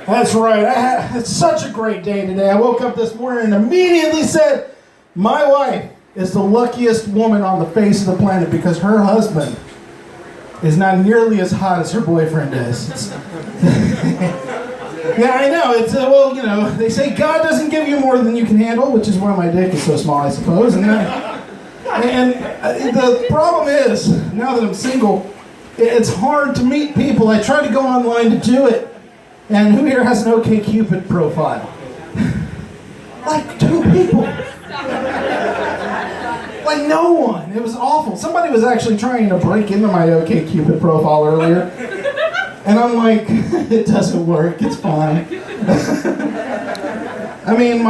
That's right. It's such a great day today. I woke up this morning and immediately said, my wife is the luckiest woman on the face of the planet because her husband is not nearly as hot as her boyfriend is. Yeah, I know. It's well, you know, they say God doesn't give you more than you can handle, which is why my dick is so small, I suppose. And the problem is, now that I'm single, it's hard to meet people. I tried to go online to do it, and who here has an OkCupid profile? Like 2 people. Like no one. It was awful. Somebody was actually trying to break into my OkCupid profile earlier. And I'm like, it doesn't work, it's fine. I mean,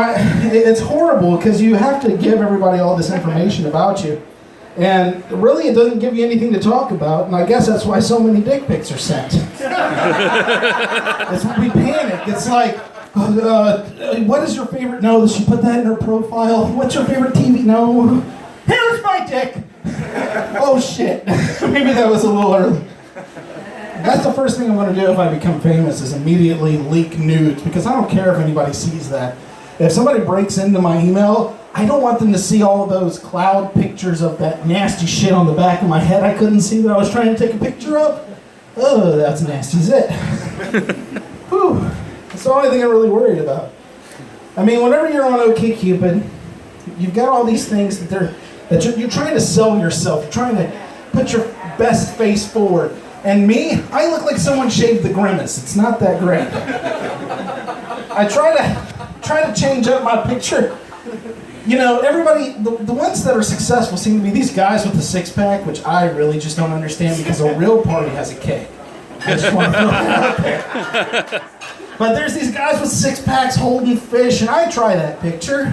it's horrible because you have to give everybody all this information about you. And really it doesn't give you anything to talk about, and I guess that's why so many dick pics are sent. We panic. It's like, what is your favorite? No, she put that in her profile. What's your favorite TV? No. Here's my dick. Oh shit. Maybe that was a little early. That's the first thing I'm going to do if I become famous is immediately leak nudes, because I don't care if anybody sees that. If somebody breaks into my email, I don't want them to see all of those cloud pictures of that nasty shit on the back of my head I couldn't see that I was trying to take a picture of. Oh, that's nasty as it. Whew. That's the only thing I'm really worried about. I mean, whenever you're on OkCupid, you've got all these things that you're trying to sell yourself. You're trying to put your best face forward. And me, I look like someone shaved the grimace. It's not that great. I try to change up my picture. You know, everybody, the ones that are successful seem to be these guys with the 6-pack, which I really just don't understand because a real party has a K. I just want to throw that out there. But there's these guys with 6-packs holding fish, and I try that picture,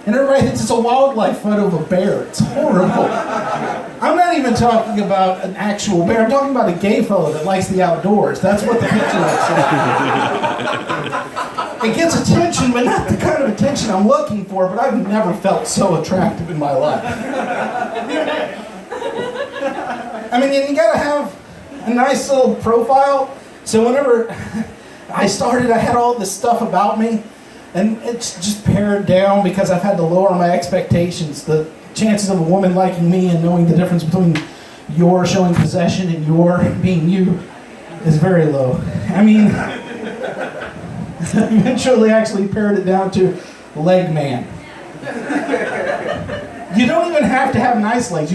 and everybody thinks it's a wildlife photo of a bear. It's horrible. I'm not even talking about an actual bear. I'm talking about a gay fellow that likes the outdoors. That's what the picture looks like. It gets attention, but not the kind of attention I'm looking for, but I've never felt so attractive in my life. I mean, you gotta have a nice little profile. So whenever I started, I had all this stuff about me, and it's just pared down because I've had to lower my expectations. The chances of a woman liking me and knowing the difference between your showing possession and your being you is very low. I mean, eventually actually pared it down to leg man. You don't even have to have nice legs.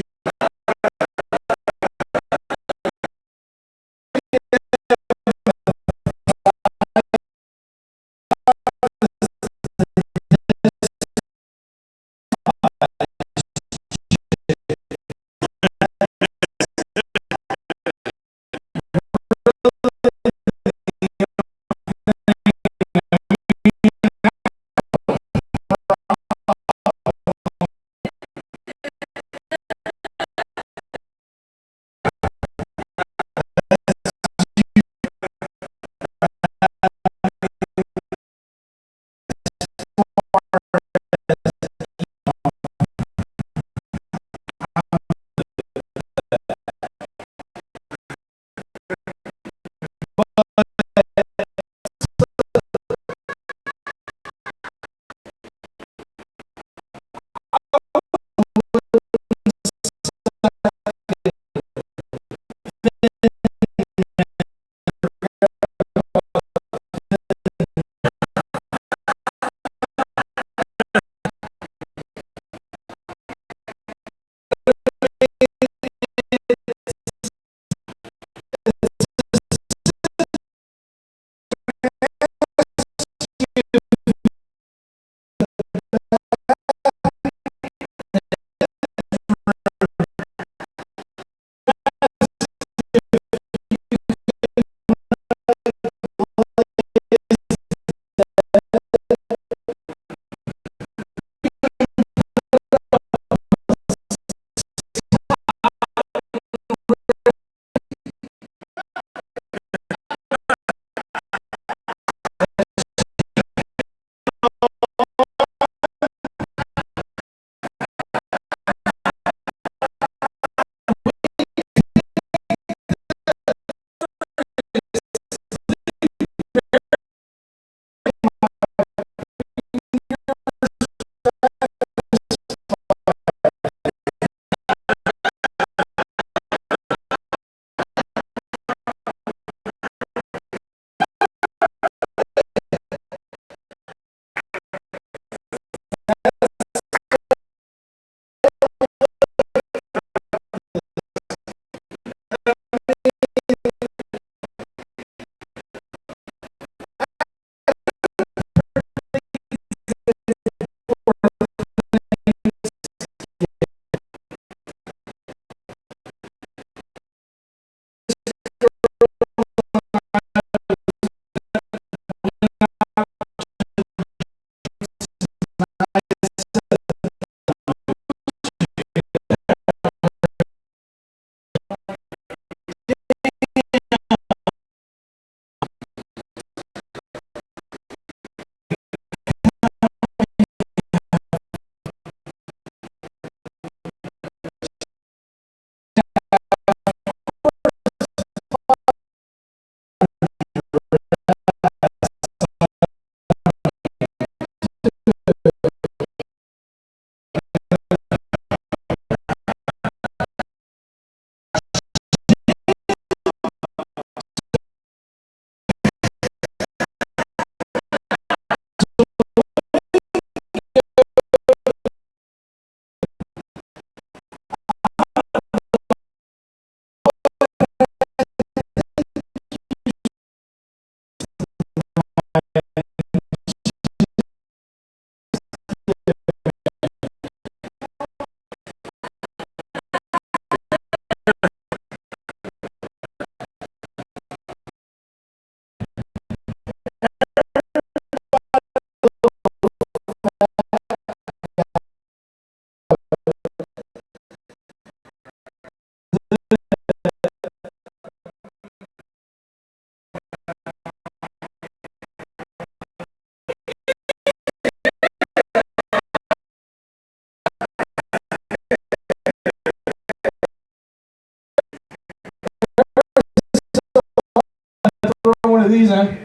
one of these in.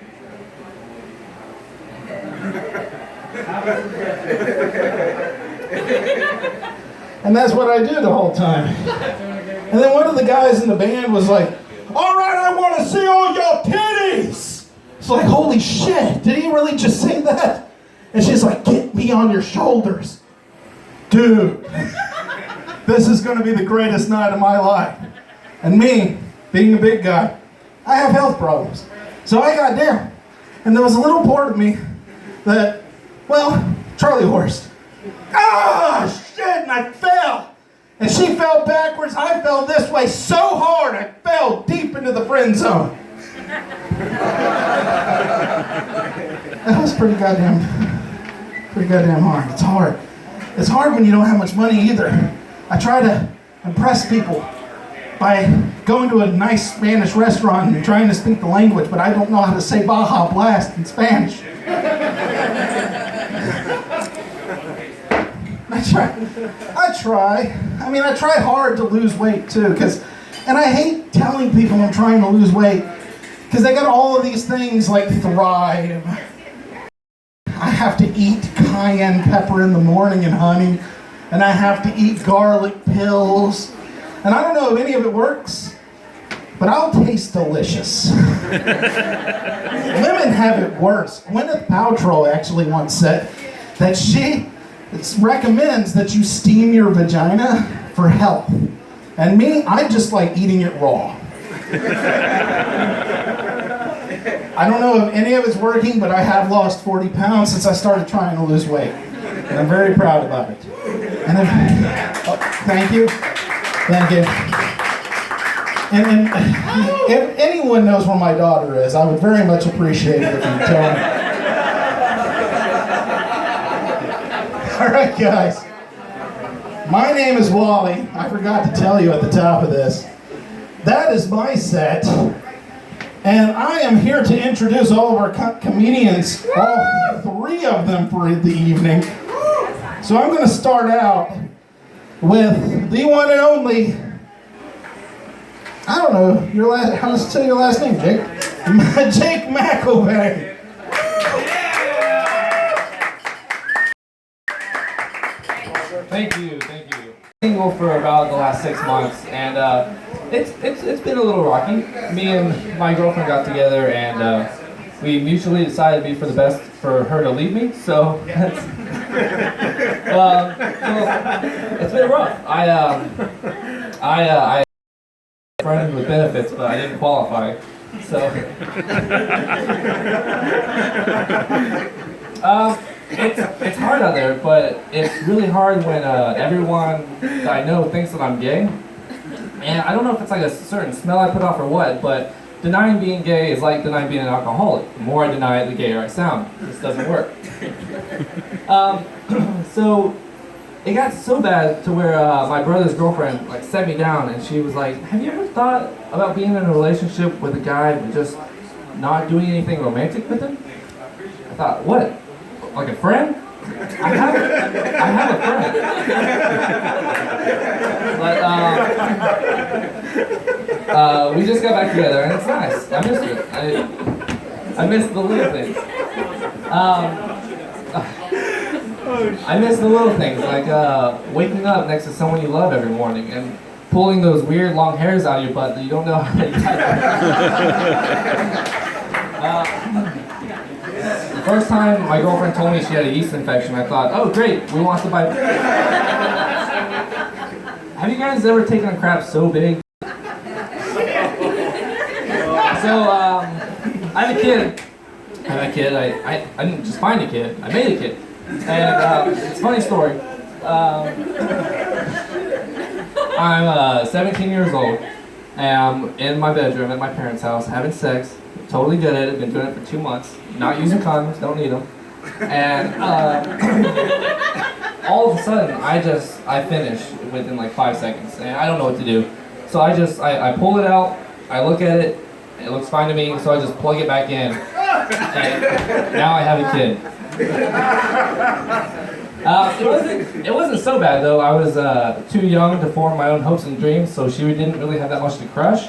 And that's what I do the whole time. And then one of the guys in the band was like, all right, I want to see all your titties. It's like, holy shit, did he really just say that? And she's like, get me on your shoulders. Dude, this is going to be the greatest night of my life. And me, being a big guy, I have health problems. So I got down. And there was a little part of me that, well, Charlie Horst. Ah, shit, and I fell. And she fell backwards, I fell this way so hard, I fell deep into the friend zone. That was pretty goddamn hard. It's hard. It's hard when you don't have much money either. I try to impress people by going to a nice Spanish restaurant and trying to speak the language, but I don't know how to say Baja Blast in Spanish. I try. I mean, I try hard to lose weight too, and I hate telling people I'm trying to lose weight, because they got all of these things like Thrive. I have to eat cayenne pepper in the morning and honey, and I have to eat garlic pills, and I don't know if any of it works, but I'll taste delicious. Women have it worse. Gwyneth Paltrow actually once said that she recommends that you steam your vagina for health. And me, I just like eating it raw. I don't know if any of it's working, but I have lost 40 pounds since I started trying to lose weight. And I'm very proud about it. And thank you. Thank you. And if anyone knows where my daughter is, I would very much appreciate it if you tell me. All right, guys. My name is Wally. I forgot to tell you at the top of this. That is my set. And I am here to introduce all of our comedians, all three of them for the evening. So I'm going to start out with the one and only, I don't know, how to say your last name, Jake? Jake McElvey. Thank you. Single for about the last 6 months, and it's been a little rocky. Me and my girlfriend got together, and we mutually decided it'd be for the best for her to leave me. So it's been rough. I friend with benefits, but I didn't qualify. So it's hard out there, but it's really hard when everyone that I know thinks that I'm gay. And I don't know if it's like a certain smell I put off or what, but denying being gay is like denying being an alcoholic. The more I deny it, the gayer I sound. This doesn't work. So it got so bad to where my brother's girlfriend like set me down, and she was like, "Have you ever thought about being in a relationship with a guy but just not doing anything romantic with him?" I thought, what? Like a friend? I have a friend. But we just got back together, and it's nice. I missed it. I missed the little things. I miss the little things, like waking up next to someone you love every morning and pulling those weird long hairs out of your butt that you don't know how to get. The first time my girlfriend told me she had a yeast infection, I thought, oh great, we want to buy. Have you guys ever taken a crap so big? So, I have a kid. I didn't just find a kid, I made a kid. And it's a funny story. I'm 17 years old, and I'm in my bedroom at my parents' house having sex. Totally good at it, been doing it for 2 months. Not using condoms, don't need them. And all of a sudden, I finish within like 5 seconds, and I don't know what to do. So I pull it out, I look at it, it looks fine to me, so I just plug it back in, and now I have a kid. It wasn't so bad though. I was too young to form my own hopes and dreams, so she didn't really have that much to crush.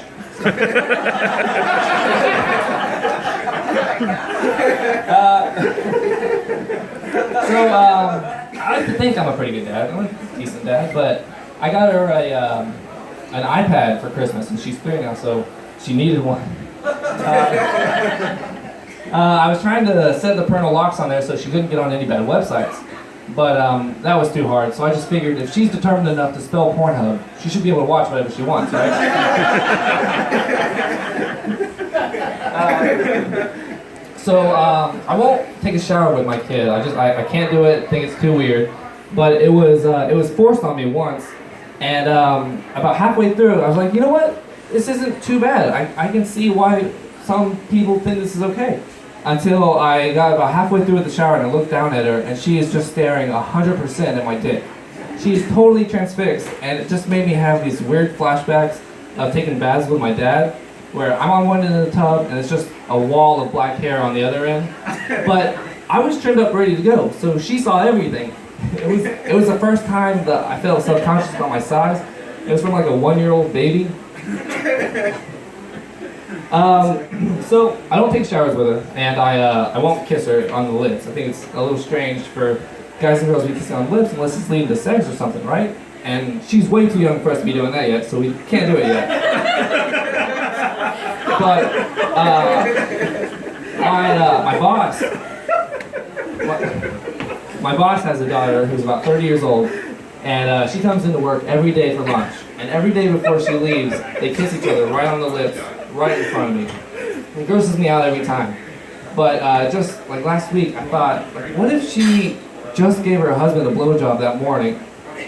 I like to think I'm a pretty good dad. I'm a decent dad, but I got her an iPad for Christmas, and she's 3 now, so she needed one. I was trying to set the parental locks on there so she couldn't get on any bad websites, but that was too hard. So I just figured if she's determined enough to spell Pornhub, she should be able to watch whatever she wants, right? I won't take a shower with my kid. I can't do it. I think it's too weird. But it was forced on me once, and about halfway through, I was like, you know what? This isn't too bad. I can see why some people think this is okay. Until I got about halfway through with the shower and I looked down at her, and she is just staring 100% at my dick. She is totally transfixed, and it just made me have these weird flashbacks of taking baths with my dad, where I'm on one end of the tub and it's just a wall of black hair on the other end. But I was trimmed up ready to go, so she saw everything. It was the first time that I felt subconscious about my size. It was from like a 1-year-old baby. So I don't take showers with her, and I won't kiss her on the lips. I think it's a little strange for guys and girls to be kissing on the lips unless it's leading to sex or something, right? And she's way too young for us to be doing that yet, so we can't do it yet. But my boss has a daughter who's about 30 years old, and she comes into work every day for lunch. And every day before she leaves, they kiss each other right on the lips, right in front of me. It grosses me out every time. But just like last week, I thought, like, what if she just gave her husband a blowjob that morning,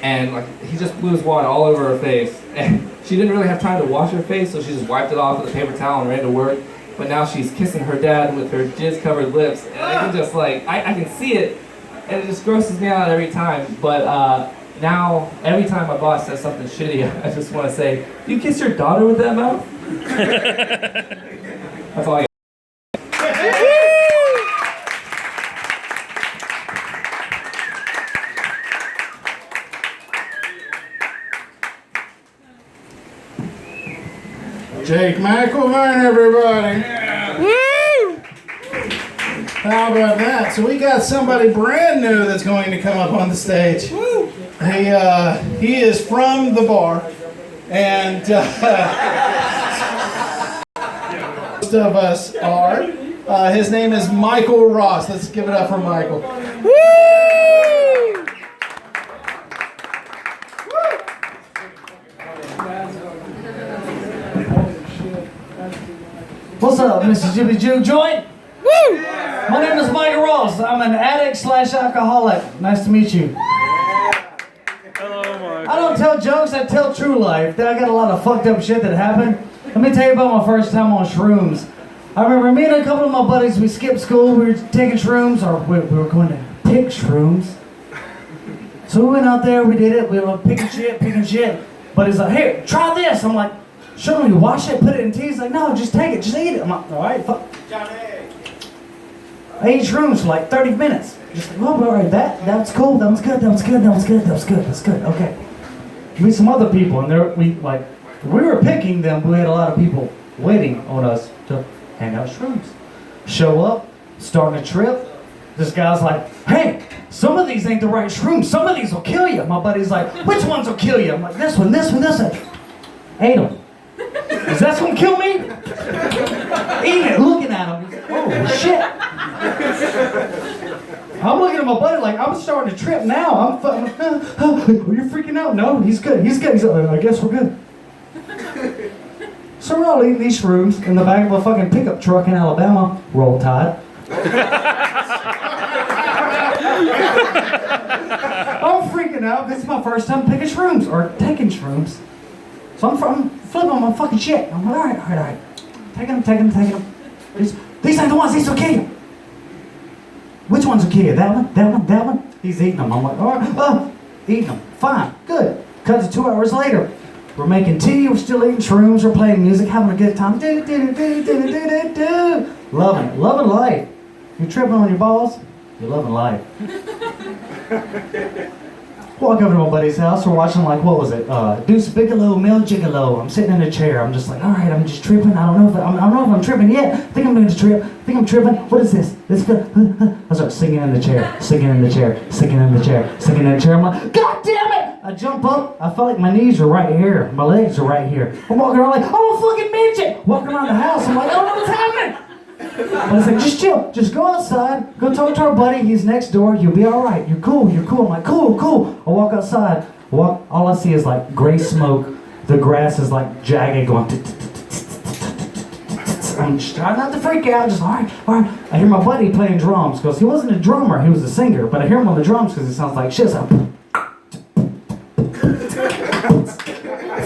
and like he just blew his wad all over her face, and she didn't really have time to wash her face, so she just wiped it off with a paper towel and ran to work. But now she's kissing her dad with her jizz-covered lips, and I can just like, I can see it, and it just grosses me out every time. But now, every time my boss says something shitty, I just want to say, "You kiss your daughter with that mouth?" That's all I got. Jake McElvine, everybody. Woo! How about that? So we got somebody brand new that's going to come up on the stage. Woo! He is from the bar, and most of us are. His name is Michael Ross. Let's give it up for Michael. Woo! What's up, Mr. Jimmy Juke Joint? Woo! My name is Michael Ross. I'm an addict/alcoholic. Nice to meet you. Hello, Michael. I don't tell jokes, I tell true life. I got a lot of fucked up shit that happened. Let me tell you about my first time on shrooms. I remember me and a couple of my buddies, we skipped school, we were taking shrooms, or we were going to pick shrooms. So we went out there, we did it, we were picking shit. But he's like, "Here, try this." I'm like, "Show me, wash it, put it in tea." He's like, "No, just take it, just eat it." I'm like, "Alright, fuck." I ate shrooms for like 30 minutes. Just like, "Oh, alright, that's cool, that was good, okay." We meet some other people, and we were picking them, but we had a lot of people waiting on us to hand out shrooms. Show up, starting a trip. This guy's like, "Hey, some of these ain't the right shrooms, some of these will kill you." My buddy's like, "Which ones will kill you?" I'm like, this one. Ate them. Is that gonna kill me? Eating it, looking at him. Oh shit. I'm looking at my buddy like, I'm starting to trip now. I'm you're freaking out. No, he's good. He's like, "I guess we're good." So we're all eating these shrooms in the back of a fucking pickup truck in Alabama. Roll Tide. I'm freaking out because it's my first time picking shrooms or taking shrooms. So I'm flipping on my fucking shit. I'm like, all right. Taking them. These ain't the ones, these will kill you. Which ones will kill you? That one? He's eating them. I'm like, all right, eating them. Fine, good. Cut to 2 hours later. We're making tea, we're still eating shrooms, we're playing music, having a good time. Loving life. You're tripping on your balls, you're loving life. Walk over to my buddy's house. We're watching, like, what was it? Deuce Bigelow, Mel Gigolo. I'm sitting in a chair. I'm just like, all right, I'm just tripping. I don't know if I'm tripping yet. I think I'm going to trip. I think I'm tripping. What is this? I start singing in the chair, singing in the chair, singing in the chair, singing in the chair. I'm like, God damn it! I jump up. I felt like my knees are right here. My legs are right here. I'm walking around like, I'm a fucking midget. Walking around the house. I'm like, I don't know what's happening. I was like, just chill. Just go outside. Go talk to our buddy. He's next door. You'll be all right. You're cool. You're cool. I'm like, cool, cool. I walk outside. All I see is like gray smoke. The grass is like jagged going. I'm just trying not to freak out. Just all right, all right. I hear my buddy playing drums because he wasn't a drummer. He was a singer. But I hear him on the drums because it sounds like shit. So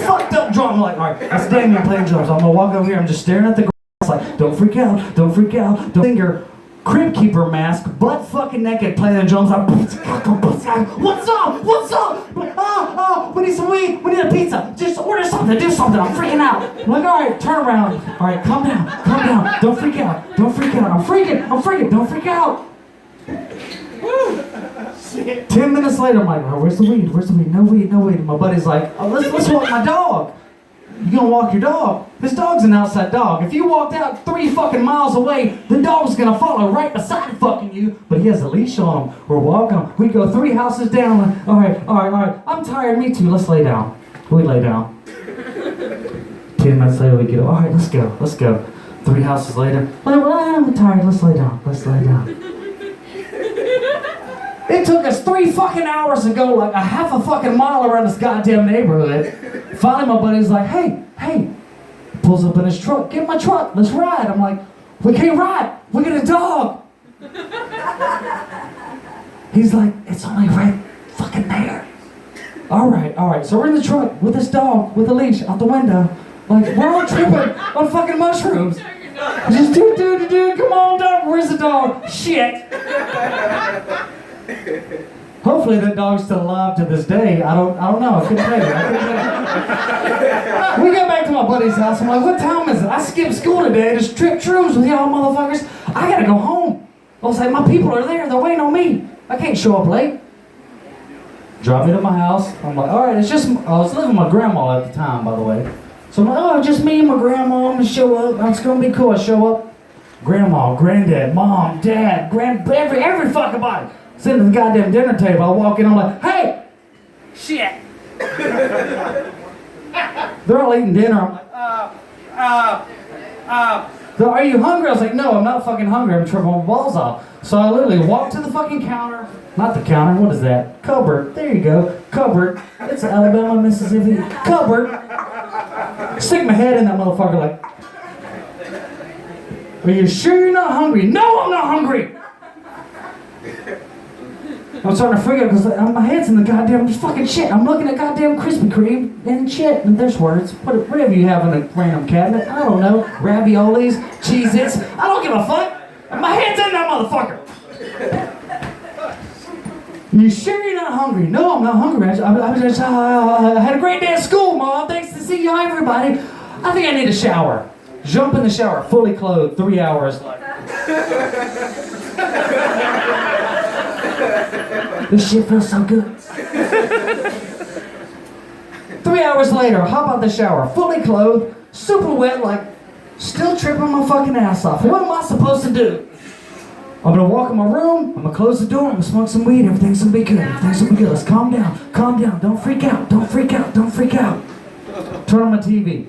fucked up drum. I'm like, all right, that's Damien playing drums. I'm gonna walk over here. I'm just staring at the grass. Like, don't freak out, don't freak out. Don't singer, crib keeper mask, butt fucking naked, playing the drums. Like, what's up? What's up? We need some weed. We need a pizza. Just order something. Do something. I'm freaking out. I'm like, all right, turn around. All right, calm down. Calm down. Don't freak out. Don't freak out. I'm freaking. Don't freak out. 10 minutes later, I'm like, oh, where's the weed? Where's the weed? No weed, no weed. And my buddy's like, oh, let's walk my dog. You gonna walk your dog? This dog's an outside dog. If you walked out 3 fucking miles away, the dog's gonna follow right beside fucking you. But he has a leash on him. We're walking him. We go 3 houses down. Like, all right. I'm tired. Me too. Let's lay down. We lay down. 10 minutes later, we get up. All right, let's go. 3 houses later. I'm tired. Let's lay down. It took us 3 fucking hours to go like a half a fucking mile around this goddamn neighborhood. Finally, my buddy's like, hey. Pulls up in his truck. Get in my truck. Let's ride. I'm like, we can't ride. We get a dog. He's like, it's only right fucking there. All right. So we're in the truck with this dog with a leash out the window. Like, we're all tripping on fucking mushrooms. Just dude, come on, dog. Where's the dog? Shit. Hopefully that dog's still alive to this day. I don't know. I couldn't tell you. We got back to my buddy's house. I'm like, what time is it? I skipped school today. I just tripped shrooms with y'all motherfuckers. I gotta go home. I was like, my people are there. They're waiting on me. I can't show up late. Drive me to my house. I'm like, all right, it's just, I was living with my grandma at the time, by the way. So I'm like, oh, just me and my grandma. I'm gonna show up. It's gonna be cool. I show up. Grandma, granddad, mom, dad, every fucking body. Sitting at the goddamn dinner table, I walk in, I'm like, hey! Shit! They're all eating dinner, I'm like, so are you hungry? I was like, no, I'm not fucking hungry, I'm tripping my balls off. So I literally walked to the fucking counter, not the counter, what is that? Cupboard, there you go, cupboard. It's Alabama, Mississippi, cupboard. Stick my head in that motherfucker like, are you sure you're not hungry? No, I'm not hungry! I'm starting to freak out because my head's in the goddamn fucking shit. I'm looking at goddamn Krispy Kreme and shit. And there's words. Whatever you have in a random cabinet. I don't know. Raviolis, Cheez-Its. I don't give a fuck. My head's in that motherfucker. You sure you're not hungry? No, I'm not hungry. I had a great day at school, Mom. Thanks to see you, everybody. I think I need a shower. Jump in the shower, fully clothed, 3 hours later. This shit feels so good. 3 hours later, hop out the shower, fully clothed, super wet, like, still tripping my fucking ass off. What am I supposed to do? I'm gonna walk in my room, I'm gonna close the door, I'm gonna smoke some weed, everything's gonna be good, Let's calm down, don't freak out. Turn on my TV.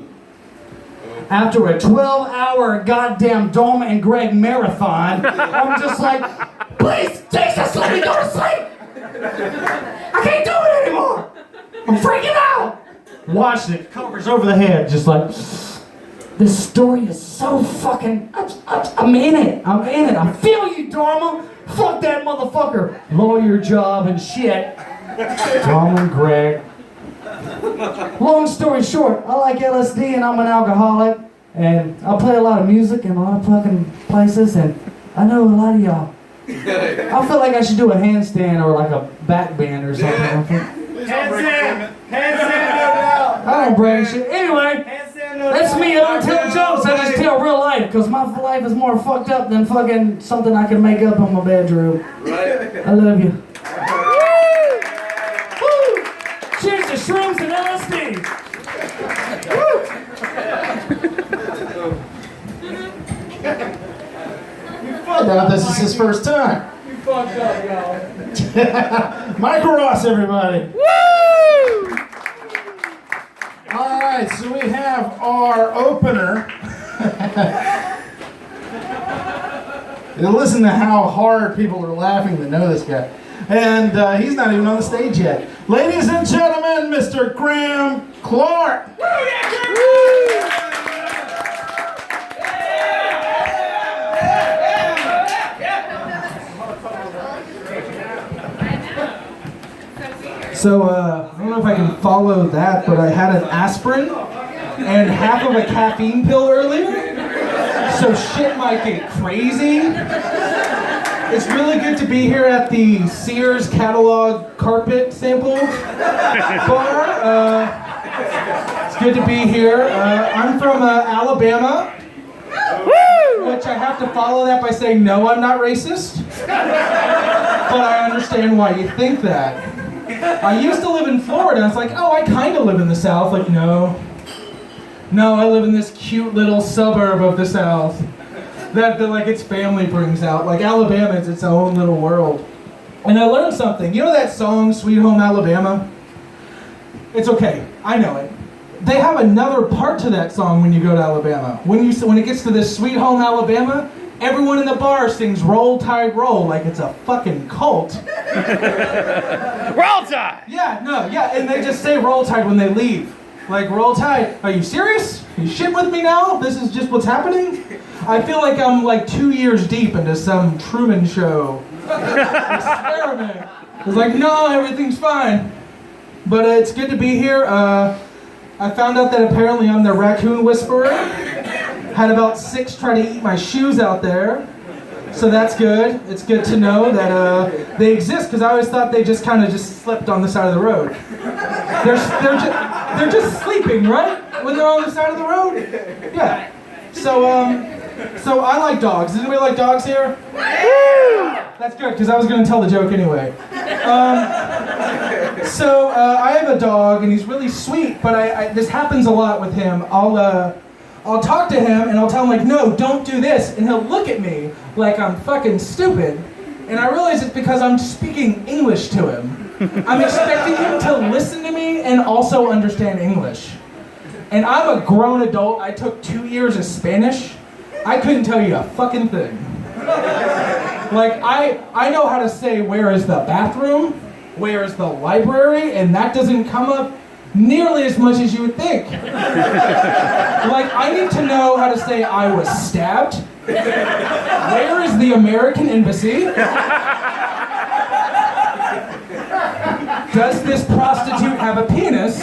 After a 12-hour goddamn Dom and Greg marathon, I'm just like, please, Jesus, let me go to sleep! I can't do it anymore! I'm freaking out! Watched it, covers over the head, just like, this story is so fucking, I'm in it. I feel you, Dharma. Fuck that motherfucker. Lawyer job and shit. Dom and Greg. Long story short, I like LSD and I'm an alcoholic. And I play a lot of music in a lot of fucking places, and I know a lot of y'all. I feel like I should do a handstand or like a back bend or something. Handstand, no doubt. I don't brag shit. Anyway, that's me. I don't tell jokes. I just tell real life, because my life is more fucked up than fucking something I can make up in my bedroom. Right. I love you. Woo! shrooms and LSD. I doubt this is his first time. You fucked up, y'all. Michael Ross, everybody. Woo! All right, so we have our opener. Listen to how hard people are laughing to know this guy. And he's not even on the stage yet. Ladies and gentlemen, Mr. Graham Clark. So, I don't know if I can follow that, but I had an aspirin and half of a caffeine pill earlier. So shit might get crazy. It's really good to be here at the Sears catalog carpet sample bar. It's good to be here. I'm from Alabama, which I have to follow that by saying, no, I'm not racist. But I understand why you think that. I used to live in Florida. It's like, oh, I kind of live in the South. Like, no, I live in this cute little suburb of the South that like its family brings out. Like Alabama is its own little world. And I learned something. You know that song, Sweet Home Alabama? It's okay. I know it. They have another part to that song when you go to Alabama. When it gets to this Sweet Home Alabama, everyone in the bar sings Roll Tide Roll like it's a fucking cult. Roll Tide! Yeah, and they just say Roll Tide when they leave. Like, Roll Tide. Are you serious? Are you shitting with me now? This is just what's happening? I feel like I'm like 2 years deep into some Truman Show experiment. It's like, no, everything's fine. But it's good to be here. I found out that apparently I'm the raccoon whisperer. Had about 6 try to eat my shoes out there. So that's good. It's good to know that they exist, because I always thought they just kind of just slept on the side of the road. They're just sleeping, right? When they're on the side of the road? Yeah. So I like dogs. Does anybody like dogs here? That's good, because I was going to tell the joke anyway. So I have a dog, and he's really sweet, but this happens a lot with him. I'll talk to him, and I'll tell him, like, no, don't do this, and he'll look at me like I'm fucking stupid, and I realize it's because I'm speaking English to him. I'm expecting him to listen to me and also understand English. And I'm a grown adult. I took 2 years of Spanish. I couldn't tell you a fucking thing. Like, I know how to say, where is the bathroom? Where is the library? And that doesn't come up nearly as much as you would think. Like, I need to know how to say I was stabbed. Where is the American embassy? Does this prostitute have a penis?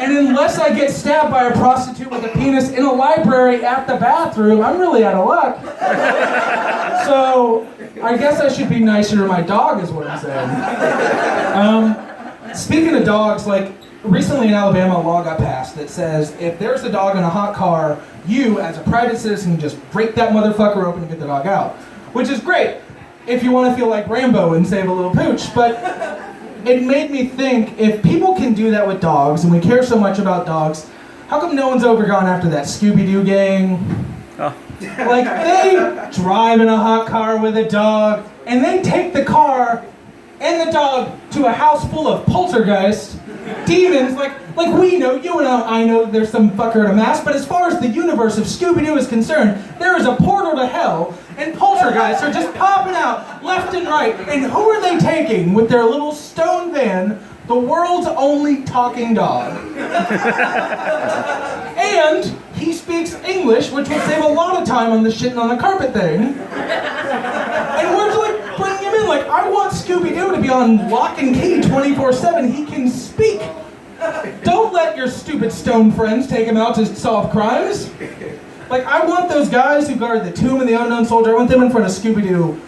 And unless I get stabbed by a prostitute with a penis in a library at the bathroom, I'm really out of luck. So, I guess I should be nicer to my dog, is what I'm saying. Speaking of dogs, like, recently in Alabama, a law got passed that says if there's a dog in a hot car, you, as a private citizen, just break that motherfucker open and get the dog out. Which is great if you want to feel like Rambo and save a little pooch, but it made me think, if people can do that with dogs, and we care so much about dogs, how come no one's ever gone after that Scooby-Doo gang? Oh. Like, they drive in a hot car with a dog, and they take the car and the dog to a house full of poltergeists, demons, like we know, you and I know there's some fucker in a mask, but as far as the universe of Scooby-Doo is concerned, there is a portal to hell, and poltergeists are just popping out left and right, and who are they taking with their little stone van? The world's only talking dog. And he speaks English, which would save a lot of time on the shitting on the carpet thing. And we're like bringing him in, like, I want Scooby-Doo to be on lock and key 24/7. He can speak. Don't let your stupid stone friends take him out to solve crimes. Like, I want those guys who guard the tomb of the unknown soldier, I want them in front of Scooby-Doo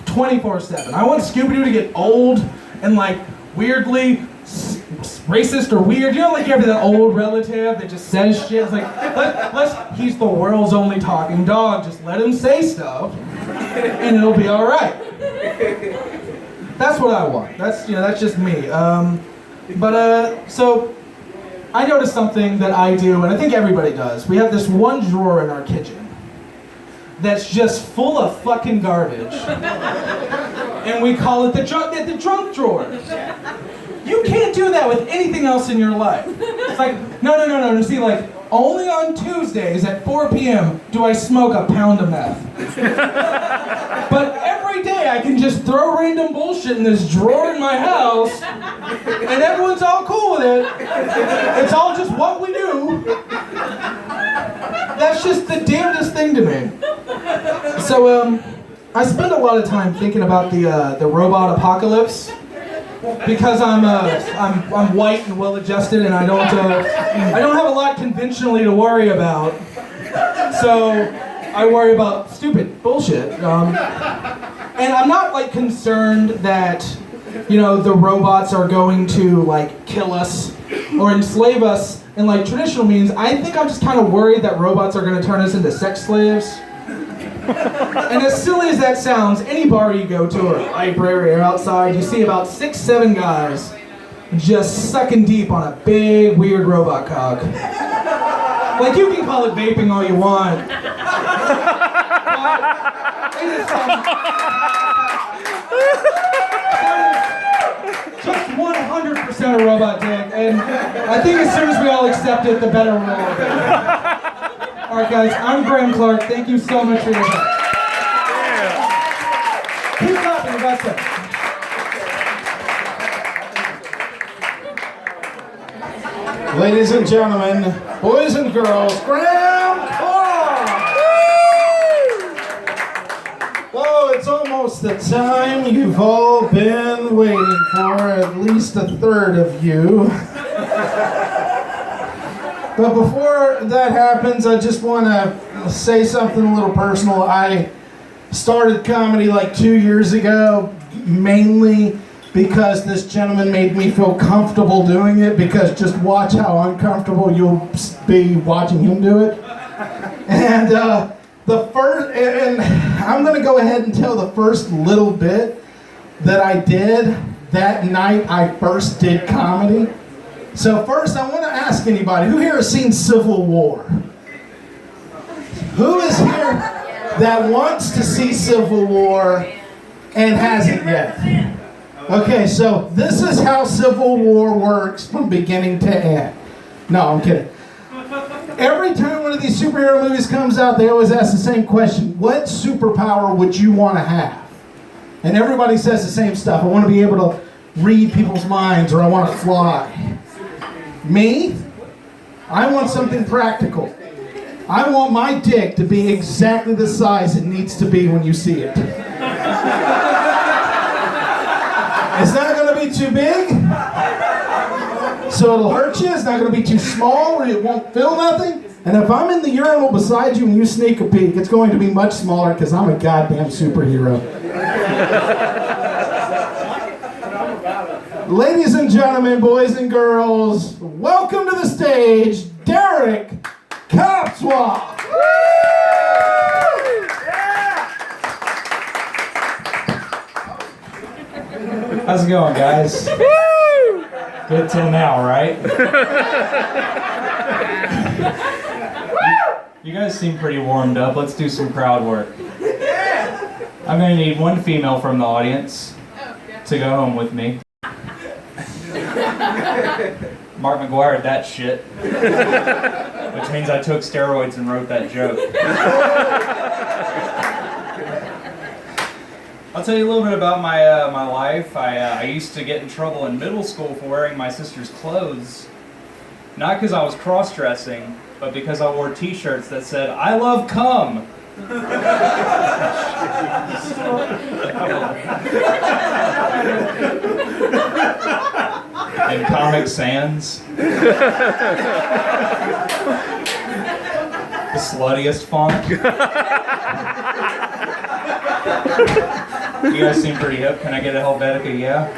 24/7. I want Scooby-Doo to get old and, like, weirdly racist or weird. You know, like, you have that old relative that just says shit. It's like, he's the world's only talking dog. Just let him say stuff, and it'll be all right. That's what I want. That's just me. But so I noticed something that I do, and I think everybody does. We have this one drawer in our kitchen that's just full of fucking garbage, and we call it the drunk drawer. You can't do that with anything else in your life. It's like, no. See, like, only on Tuesdays at 4 p.m. do I smoke a pound of meth. But every day I can just throw random bullshit in this drawer in my house, and everyone's all cool with it. It's all just what we do. That's just the damnedest thing to me. So, I spend a lot of time thinking about the robot apocalypse. Because I'm white and well-adjusted, and I don't have a lot conventionally to worry about. So I worry about stupid bullshit. And I'm not like concerned that, you know, the robots are going to like kill us or enslave us in like traditional means. I think I'm just kind of worried that robots are going to turn us into sex slaves. And as silly as that sounds, any bar you go to, or a library or outside, you see about 6-7 guys just sucking deep on a big, weird robot cock. Like, you can call it vaping all you want. But it is just 100% a robot dick, and I think as soon as we all accept it, the better we'll all be. Alright guys, I'm Graham Clark. Thank you so much for your time. Keep clapping, you got that. Ladies and gentlemen, boys and girls, Graham Clark! Oh, it's almost the time you've all been waiting for, at least a third of you. But before that happens, I just want to say something a little personal. I started comedy like 2 years ago, mainly because this gentleman made me feel comfortable doing it, because just watch how uncomfortable you'll be watching him do it. And I'm going to go ahead and tell the first little bit that I did that night I first did comedy. So first, I want to ask anybody, who here has seen Civil War? Who is here that wants to see Civil War and hasn't yet? Okay, so this is how Civil War works from beginning to end. No, I'm kidding. Every time one of these superhero movies comes out, they always ask the same question. What superpower would you want to have? And everybody says the same stuff. I want to be able to read people's minds, or I want to fly. Me? I want something practical. I want my dick to be exactly the size it needs to be when you see it. It's not going to be too big, so it'll hurt you. It's not going to be too small where it won't feel nothing. And if I'm in the urinal beside you and you sneak a peek, it's going to be much smaller because I'm a goddamn superhero. Ladies and gentlemen, boys and girls, welcome to the stage, Derek Copswell. How's it going, guys? Good till now, right? You guys seem pretty warmed up. Let's do some crowd work. I'm going to need one female from the audience to go home with me. Mark McGuire, that shit. Which means I took steroids and wrote that joke. I'll tell you a little bit about my life. I used to get in trouble in middle school for wearing my sister's clothes. Not because I was cross-dressing, but because I wore t-shirts that said, "I love cum." And Comic Sans. The sluttiest font. You guys seem pretty hip. Can I get a Helvetica? Yeah?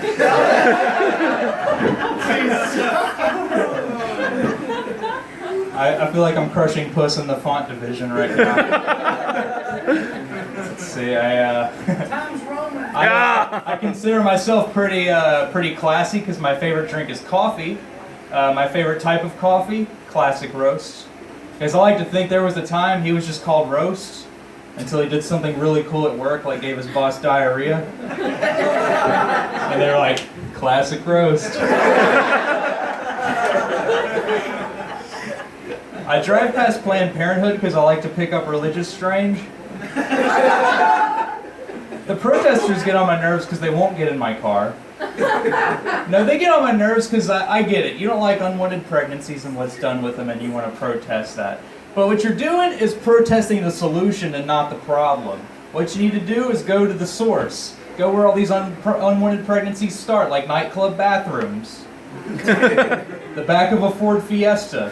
I feel like I'm crushing puss in the font division right now. see, I consider myself pretty classy because my favorite drink is coffee. My favorite type of coffee, classic roast. Because I like to think there was a time he was just called Roast until he did something really cool at work, like gave his boss diarrhea. And they were like, classic Roast. I drive past Planned Parenthood because I like to pick up religious strange. The protesters get on my nerves because they won't get in my car. No, they get on my nerves because I get it. You don't like unwanted pregnancies and what's done with them, and you want to protest that. But what you're doing is protesting the solution and not the problem. What you need to do is go to the source. Go where all these unwanted pregnancies start, like nightclub bathrooms. The back of a Ford Fiesta.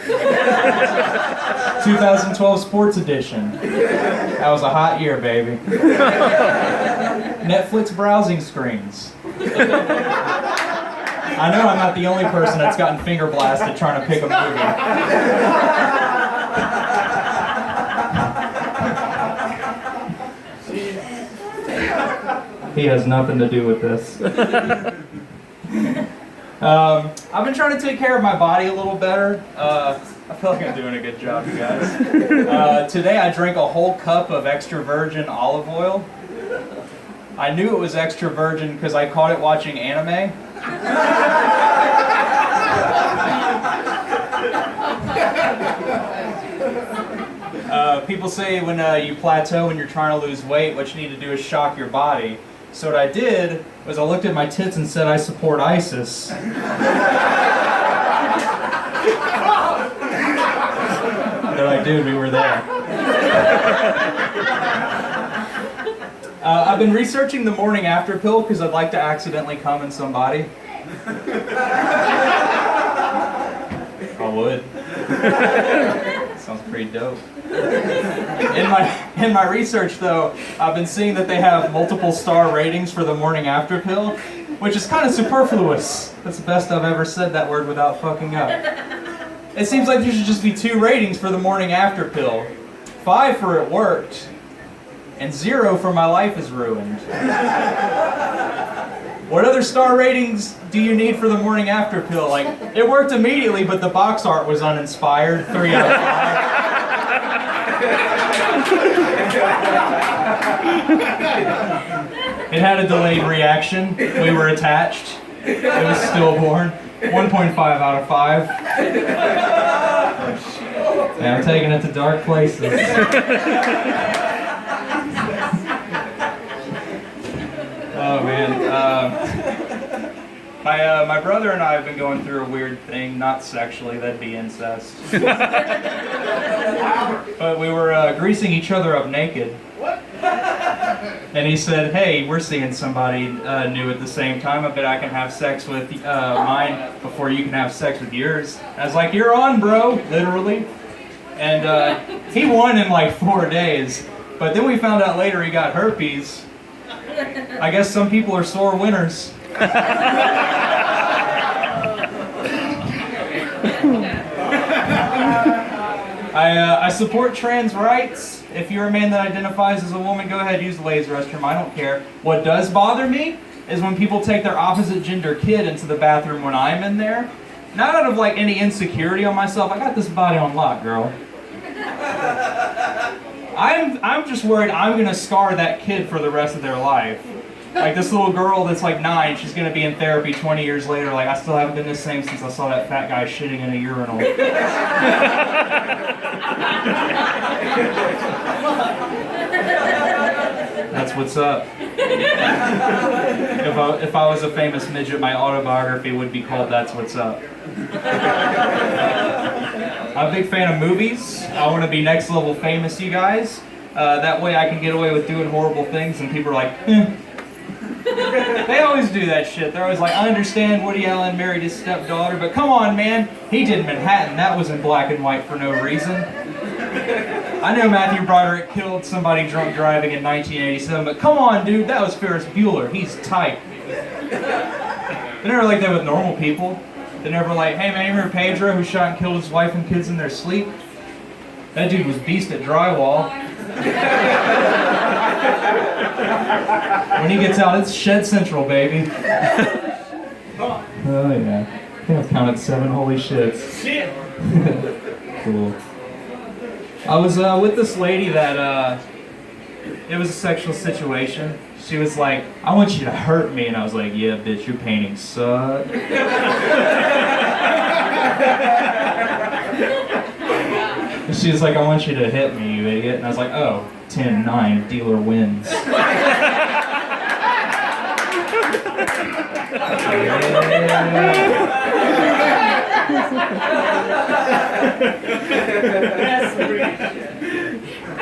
2012 Sports Edition. That was a hot year, baby. Netflix browsing screens. I know I'm not the only person that's gotten finger blasted trying to pick a movie. He has nothing to do with this. I've been trying to take care of my body a little better. I feel like I'm doing a good job, you guys. Today I drank a whole cup of extra virgin olive oil. I knew it was extra virgin because I caught it watching anime. People say when you plateau and you're trying to lose weight, what you need to do is shock your body. So what I did was I looked at my tits and said, I support ISIS. They're like, dude, we were there. I've been researching the morning after pill because I'd like to accidentally come in somebody. I would. Sounds pretty dope. In my research, though, I've been seeing that they have multiple star ratings for the morning after pill, which is kind of superfluous. That's the best I've ever said that word without fucking up. It seems like there should just be 2 ratings for the morning after pill. 5 for it worked, and 0 for my life is ruined. What other star ratings do you need for the morning after pill? Like, it worked immediately, but the box art was uninspired. 3 out of 5. It had a delayed reaction. We were attached. It was stillborn. 1.5 out of 5. Yeah, I'm taking it to dark places. Oh man. My brother and I have been going through a weird thing, not sexually, that'd be incest. But we were greasing each other up naked. And he said, hey, we're seeing somebody new at the same time. I bet I can have sex with mine before you can have sex with yours. And I was like, you're on, bro, literally. And he won in like 4 days. But then we found out later he got herpes. I guess some people are sore winners. I support trans rights. If you're a man that identifies as a woman, go ahead, use the ladies' restroom. I don't care. What does bother me is when people take their opposite gender kid into the bathroom when I'm in there. Not out of like any insecurity on myself. I got this body on lock, girl. I'm just worried I'm gonna scar that kid for the rest of their life. Like this little girl that's like 9, she's gonna be in therapy 20 years later. Like I still haven't been the same since I saw that fat guy shitting in a urinal. That's what's up. If I was a famous midget, my autobiography would be called That's What's Up. I'm a big fan of movies. I want to be next level famous, you guys. That way I can get away with doing horrible things and people are like, eh. They always do that shit. They're always like, I understand Woody Allen married his stepdaughter, but come on, man. He did Manhattan. That was in black and white for no reason. I know Matthew Broderick killed somebody drunk driving in 1987, but come on, dude. That was Ferris Bueller. He's tight. They're never like that with normal people. They're never like, hey man, you remember Pedro who shot and killed his wife and kids in their sleep? That dude was beast at drywall. When he gets out, it's Shed Central, baby. Oh yeah. I think I've counted 7 holy shits. Cool. I was with this lady that it was a sexual situation. She was like, I want you to hurt me, and I was like, yeah, bitch, your paintings suck. And she was like, I want you to hit me, you idiot. And I was like, oh, 10-9, dealer wins.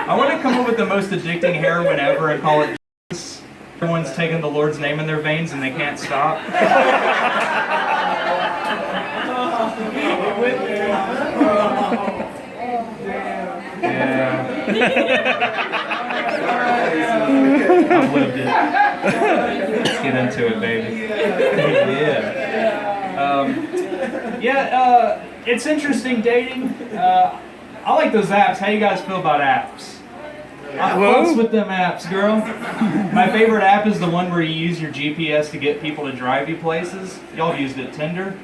I want to come up with the most addicting heroin ever and call it juice. Everyone's taking the Lord's name in their veins and they can't stop. Yeah. I've lived it. Let's get into it, baby. Yeah. It's interesting dating. I like those apps. How you guys feel about apps? I fucks with them apps, girl. My favorite app is the one where you use your GPS to get people to drive you places. Y'all have used it, Tinder.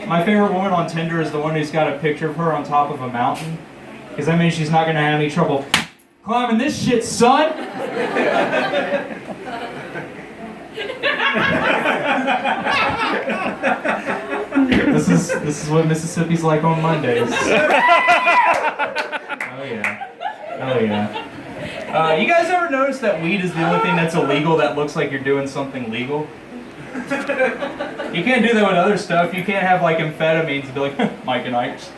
My favorite woman on Tinder is the one who's got a picture of her on top of a mountain. Because that means she's not going to have any trouble climbing this shit, son. This is what Mississippi's like on Mondays. Oh yeah. Oh yeah. You guys ever notice that weed is the only thing that's illegal that looks like you're doing something legal? You can't do that with other stuff. You can't have like amphetamines and be like, Mike and Ike's.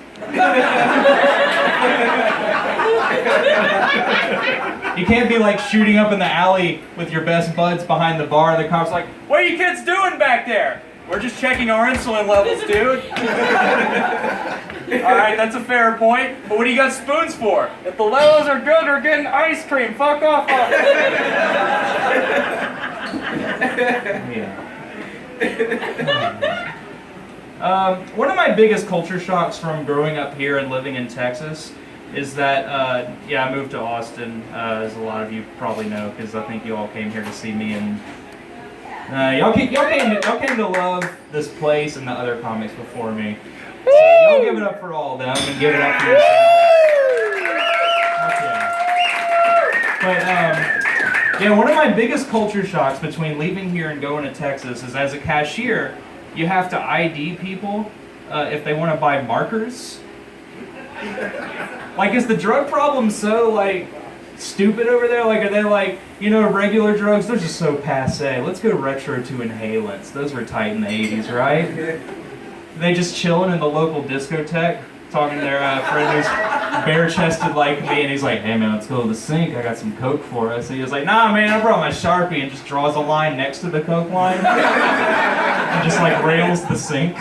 You can't be like shooting up in the alley with your best buds behind the bar. The cop's like, what are you kids doing back there? We're just checking our insulin levels, dude. Alright, that's a fair point. But what do you got spoons for? If the levels are good, we're getting ice cream. Fuck off. One of my biggest culture shocks from growing up here and living in Texas is that, I moved to Austin, as a lot of you probably know, because I think you all came here to see me, and y'all came to love this place and the other comics before me. So y'all give it up for all of them and give it up for yourself. But one of my biggest culture shocks between leaving here and going to Texas is, as a cashier, you have to ID people if they want to buy markers. Like, is the drug problem so, like, stupid over there? Like, are they like, regular drugs, they're just so passe. Let's go retro to inhalants. Those were tight in the 80s, right? They just chilling in the local discotheque, talking to their friend who's bare-chested like me, and he's like, hey man, let's go to the sink, I got some Coke for us. And he was like, nah man, I brought my Sharpie, and just draws a line next to the Coke line. And just like rails the sink.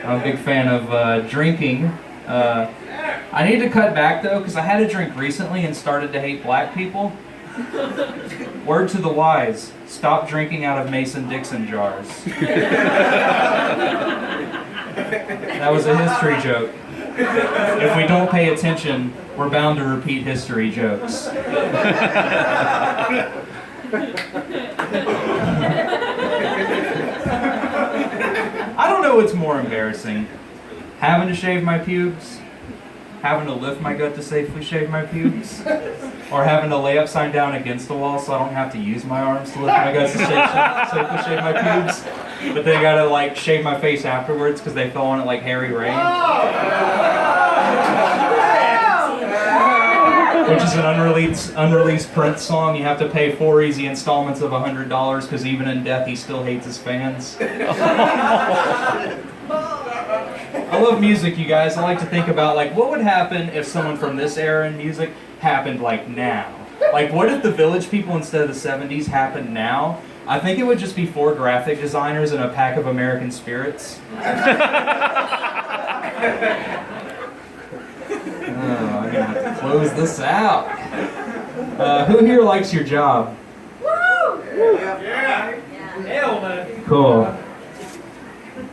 I'm a big fan of drinking. I need to cut back though, because I had a drink recently and started to hate black people. Word to the wise, stop drinking out of Mason-Dixon jars. That was a history joke. If we don't pay attention, we're bound to repeat history jokes. I don't know what's more embarrassing, having to shave my pubes, having to lift my gut to safely shave my pubes, or having to lay upside down against the wall so I don't have to use my arms to lift my gut to safely shave my pubes, but they gotta like shave my face afterwards because they fell on it like Harry Rain. Which is an unreleased Prince song. You have to pay 4 easy installments of $100 because even in death he still hates his fans. I love music, you guys. I like to think about like what would happen if someone from this era in music happened like now. Like what if the Village People instead of the 70s happened now? I think it would just be 4 graphic designers and a pack of American Spirits. I'm gonna have to close this out. Who here likes your job? Woo! Yeah. Hell, man. Cool.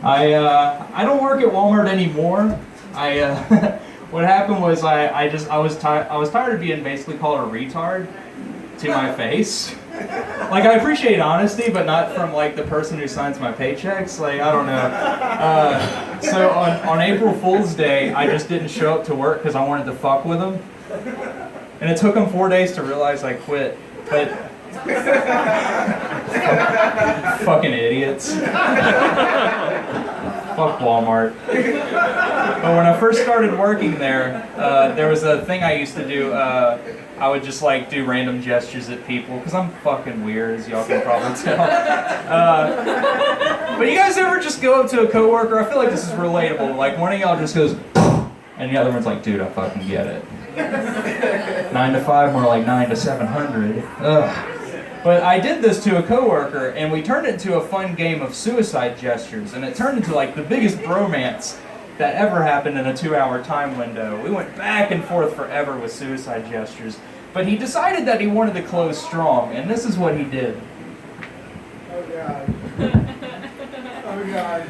I don't work at Walmart anymore, What happened was I was tired of being basically called a retard to my face. Like, I appreciate honesty, but not from like the person who signs my paychecks. Like, I don't know. So on April Fool's Day, I just didn't show up to work because I wanted to fuck with them. And it took them 4 days to realize I quit. But fucking idiots. Fuck Walmart. But when I first started working there, there was a thing I used to do. I would just like do random gestures at people because I'm fucking weird, as y'all can probably tell. But you guys ever just go up to a coworker? I feel like this is relatable. Like one of y'all just goes, and the other one's like, dude, I fucking get it. 9 to 5, more like 9 to 700. Ugh. But I did this to a coworker, and we turned it into a fun game of suicide gestures, and it turned into like the biggest bromance that ever happened in a 2-hour time window. We went back and forth forever with suicide gestures, but he decided that he wanted to close strong, and this is what he did. Oh God. Oh God.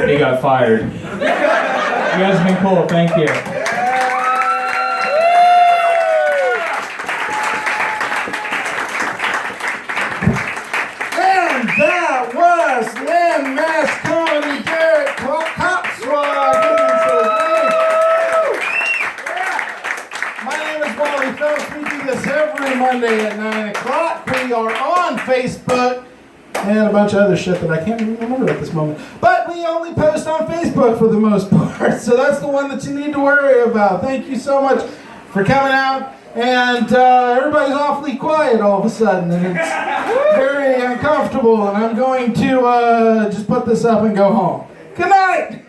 He got fired. You guys have been cool, thank you. And that was landmass comedy Derek Cotswag. My name is Wally Phelps. We do this every Monday at 9 o'clock. We are on Facebook and a bunch of other shit that I can't even remember at this moment. But we only post on Facebook for the most part, so that's the one that you need to worry about. Thank you so much for coming out. And everybody's awfully quiet all of a sudden, and it's very uncomfortable, and I'm going to just put this up and go home. Good night!